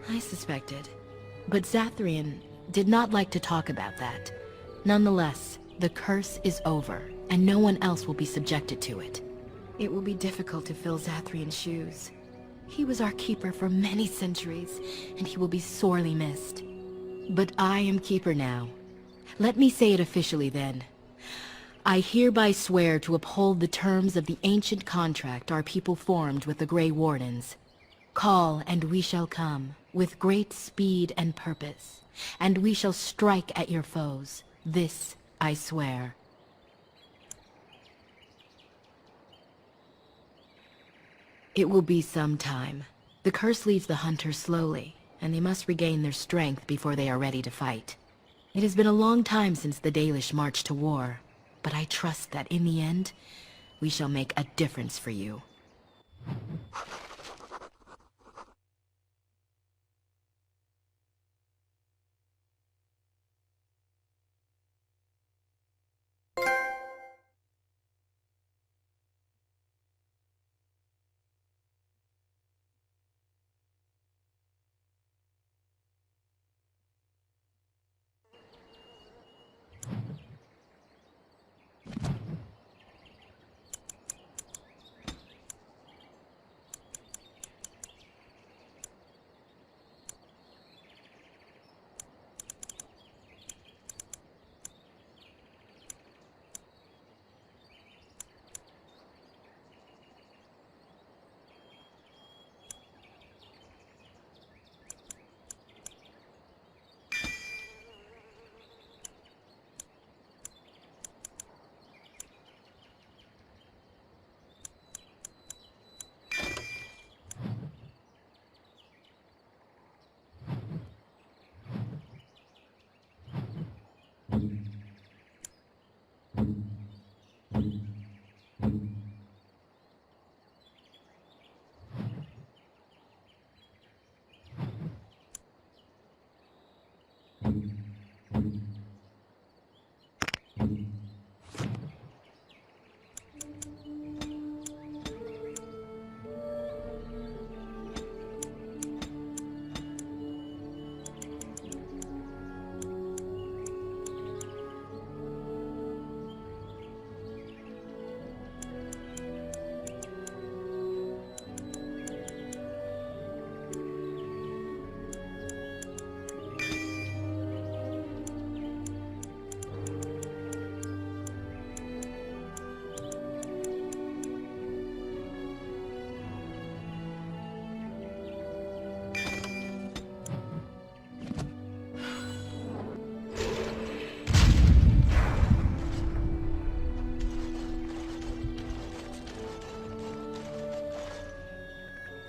I suspected. But Zathrian did not like to talk about that. Nonetheless, the curse is over, and no one else will be subjected to it. It will be difficult to fill Zathrian's shoes. He was our keeper for many centuries, and he will be sorely missed. But I am keeper now. Let me say it officially then. I hereby swear to uphold the terms of the ancient contract our people formed with the Grey Wardens. Call, and we shall come, with great speed and purpose, and we shall strike at your foes. This I swear. It will be some time. The curse leaves the hunters slowly, and they must regain their strength before they are ready to fight. It has been a long time since the Dalish marched to war, but I trust that in the end, we shall make a difference for you.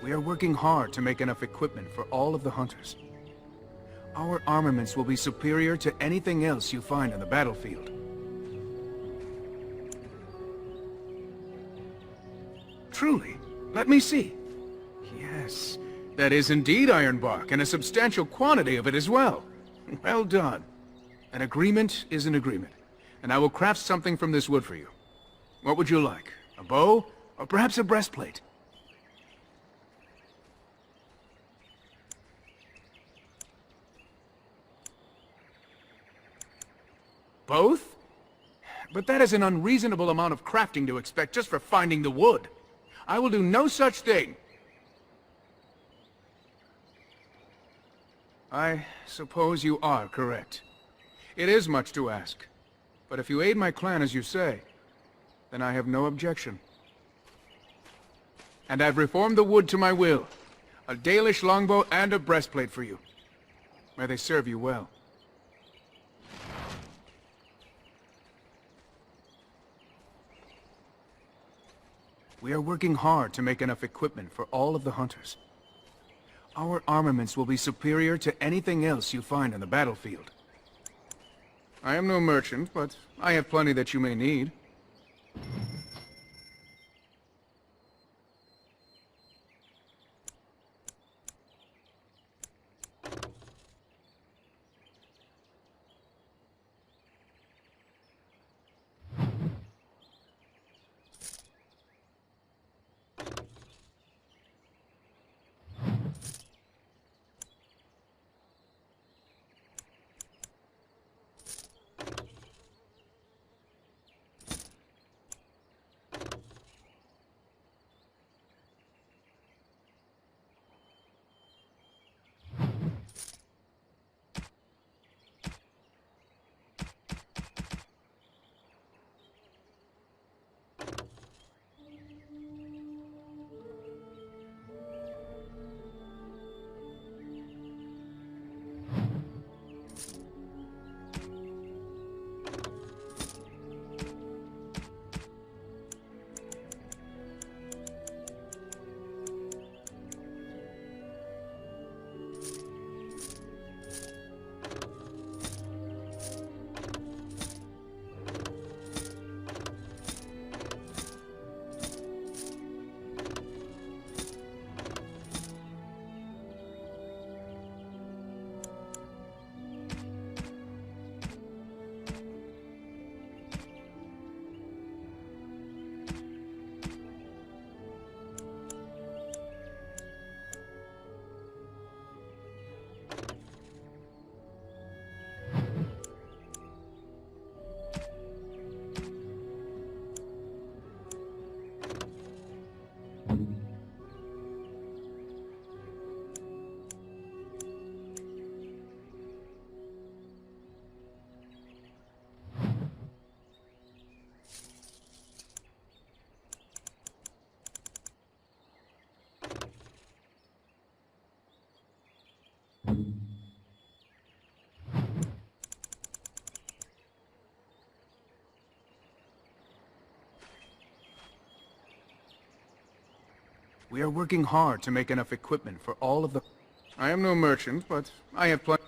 We are working hard to make enough equipment for all of the hunters. Our armaments will be superior to anything else you find on the battlefield. Truly? Let me see. Yes, that is indeed iron bark, and a substantial quantity of it as well. Well done. An agreement is an agreement, and I will craft something from this wood for you. What would you like? A bow, or perhaps a breastplate? Both? But that is an unreasonable amount of crafting to expect just for finding the wood. I will do no such thing. I suppose you are correct. It is much to ask. But if you aid my clan as you say, then I have no objection. And I've reformed the wood to my will. A Dalish longbow and a breastplate for you. May they serve you well. We are working hard to make enough equipment for all of the hunters. Our armaments will be superior to anything else you find on the battlefield. I am no merchant, but I have plenty that you may need. We are working hard to make enough equipment for all of the... I am no merchant, but I have plenty...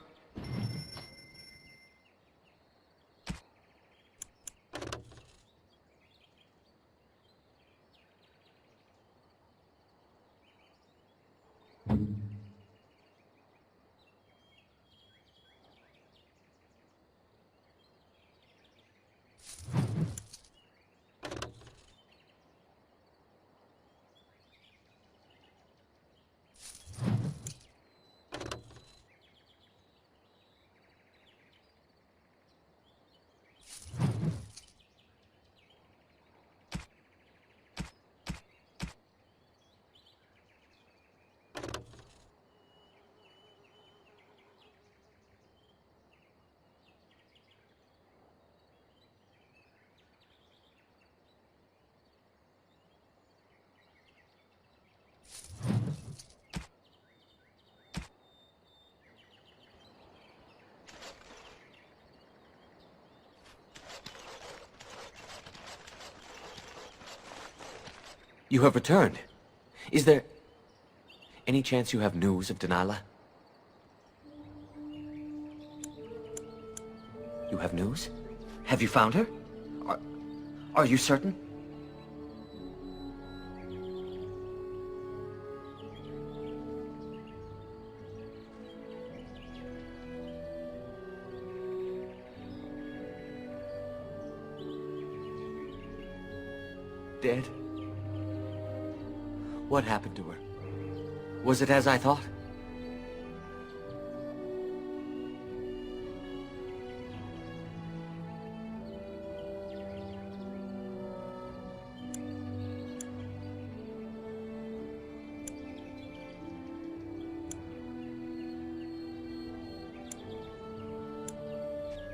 You have returned. Is there any chance you have news of Denala? You have news? Have you found her? Are you certain? Dead? What happened to her? Was it as I thought?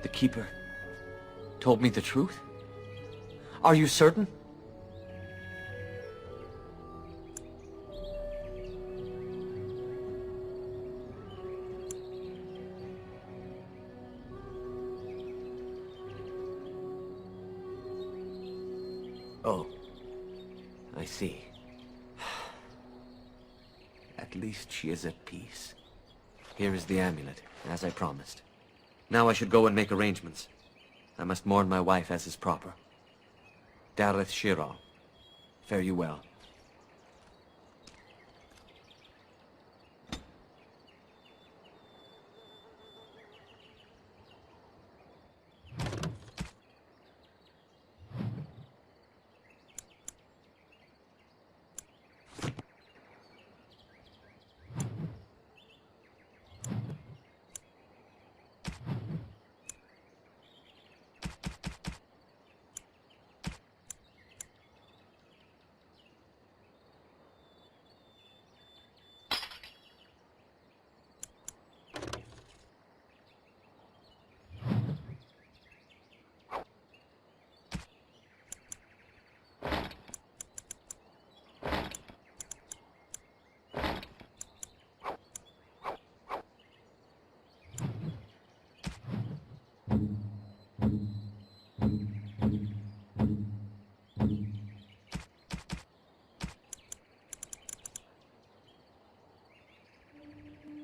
The Keeper told me the truth? Are you certain? Oh, I see. At least she is at peace. Here is the amulet, as I promised. Now I should go and make arrangements. I must mourn my wife as is proper. Dareth Shira, fare you well.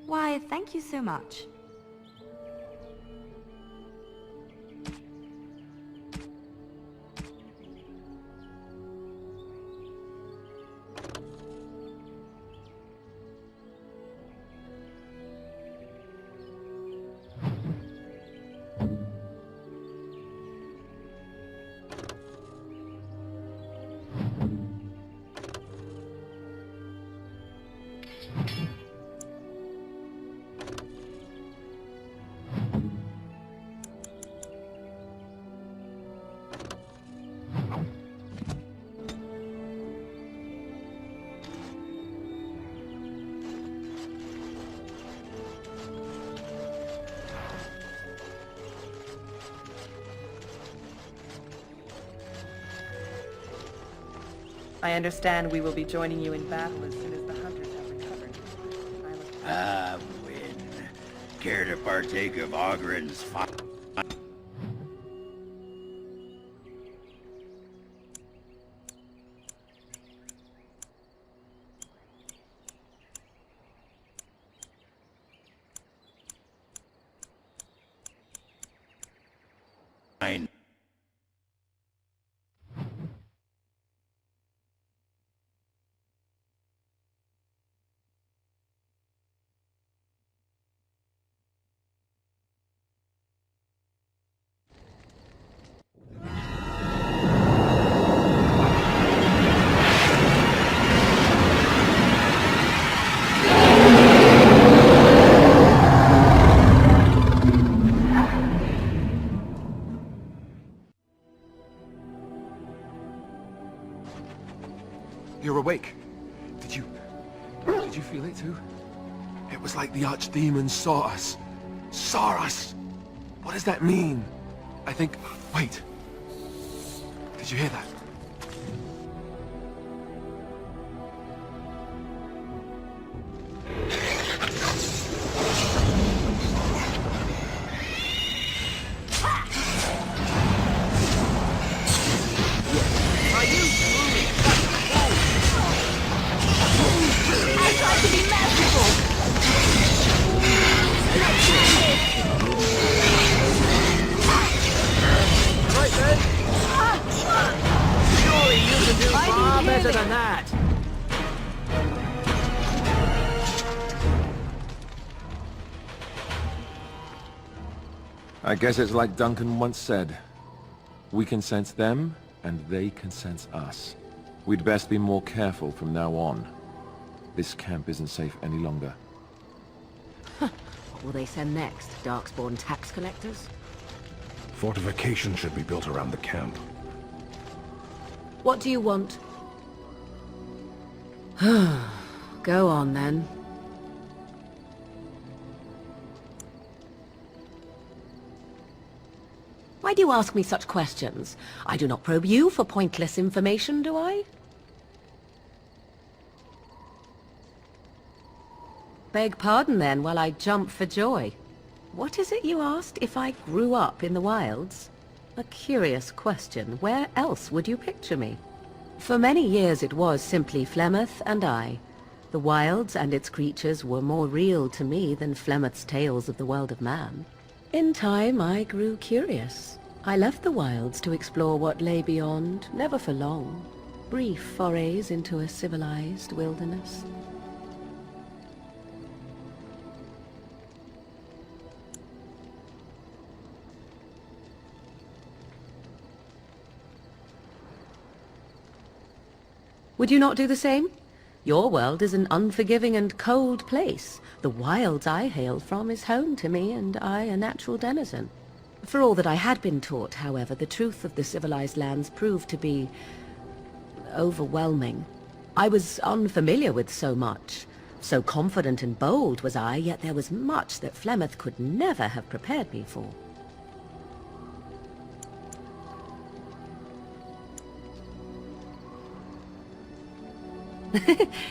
Why, thank you so much. I understand we will be joining you in battle as soon as the hunters have recovered. Win. Care to partake of Ogren's fire? You're awake. Did you feel it too? It was like the archdemon saw us. Saw us! What does that mean? I think... Wait. Did you hear that? I guess it's like Duncan once said. We can sense them, and they can sense us. We'd best be more careful from now on. This camp isn't safe any longer. What will they send next? Darkspawn tax collectors? Fortification should be built around the camp. What do you want? Go on, then. Why do you ask me such questions? I do not probe you for pointless information, do I? Beg pardon, then, while I jump for joy. What is it you asked if I grew up in the wilds? A curious question. Where else would you picture me? For many years it was simply Flemeth and I. The wilds and its creatures were more real to me than Flemeth's tales of the world of man. In time I grew curious. I left the wilds to explore what lay beyond, never for long. Brief forays into a civilized wilderness. Would you not do the same? Your world is an unforgiving and cold place. The wilds I hail from is home to me, and I a natural denizen. For all that I had been taught, however, the truth of the civilized lands proved to be overwhelming. I was unfamiliar with so much. So confident and bold was I, yet there was much that Flemeth could never have prepared me for.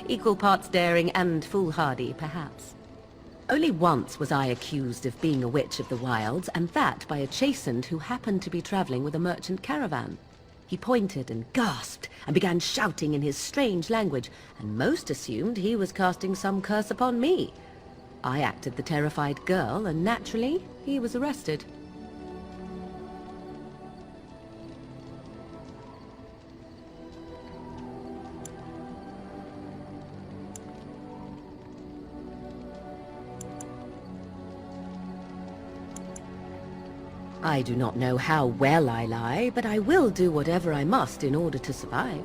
Equal parts daring and foolhardy, perhaps. Only once was I accused of being a witch of the wilds, and that by a chastened who happened to be traveling with a merchant caravan. He pointed and gasped, and began shouting in his strange language, and most assumed he was casting some curse upon me. I acted the terrified girl, and naturally, he was arrested. I do not know how well I lie, but I will do whatever I must in order to survive.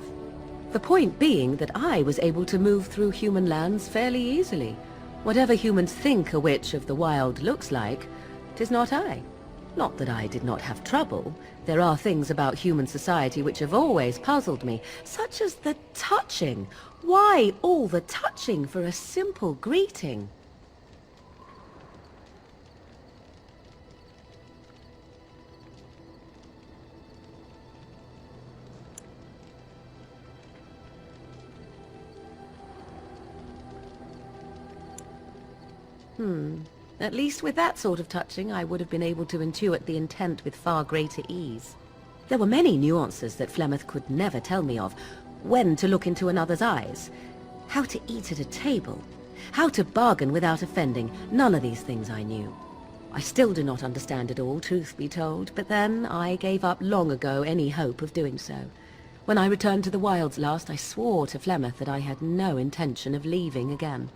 The point being that I was able to move through human lands fairly easily. Whatever humans think a witch of the wild looks like, 'tis not I. Not that I did not have trouble. There are things about human society which have always puzzled me, such as the touching. Why all the touching for a simple greeting? At least with that sort of touching, I would have been able to intuit the intent with far greater ease. There were many nuances that Flemeth could never tell me of. When to look into another's eyes, how to eat at a table, how to bargain without offending. None of these things I knew. I still do not understand it all, truth be told, but then I gave up long ago any hope of doing so. When I returned to the wilds last, I swore to Flemeth that I had no intention of leaving again.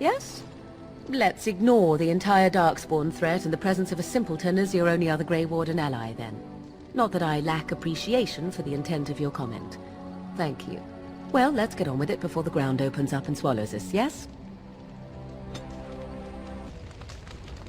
Yes? Let's ignore the entire Darkspawn threat and the presence of a simpleton as your only other Grey Warden ally, then. Not that I lack appreciation for the intent of your comment. Thank you. Well, let's get on with it before the ground opens up and swallows us, yes?